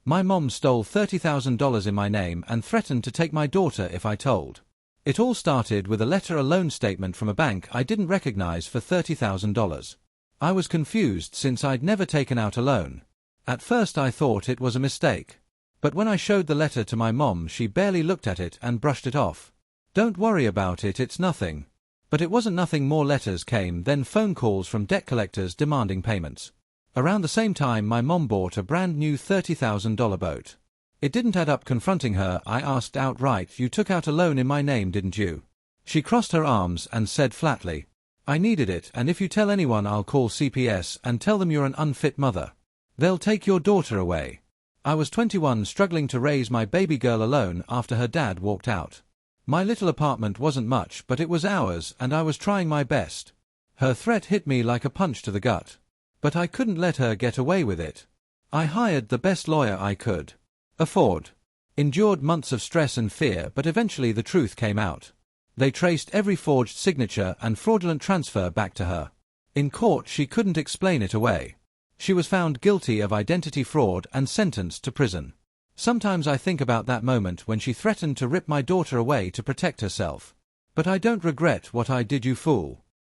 My mom stole $30,000 in my name and threatened to take my daughter if I told. It all started with a loan statement from a bank I didn't recognize for $30,000. I was confused since I'd never taken out a loan. At first I thought it was a mistake. But when I showed the letter to my mom, she barely looked at it and brushed it off. "Don't worry about it, it's nothing." But it wasn't nothing. More letters came, then phone calls from debt collectors demanding payments. Around the same time, my mom bought a brand new $30,000 boat. It didn't add up. Confronting her, I asked outright, "You took out a loan in my name, didn't you?" She crossed her arms and said flatly, "I needed it, and if you tell anyone, I'll call CPS and tell them you're an unfit mother. They'll take your daughter away." I was 21, struggling to raise my baby girl alone after her dad walked out. My little apartment wasn't much, but it was ours, and I was trying my best. Her threat hit me like a punch to the gut. But I couldn't let her get away with it. I hired the best lawyer I could afford. Endured months of stress and fear, but eventually the truth came out. They traced every forged signature and fraudulent transfer back to her. In court, she couldn't explain it away. She was found guilty of identity fraud and sentenced to prison. Sometimes I think about that moment when she threatened to rip my daughter away to protect herself. But I don't regret what I did, you fool.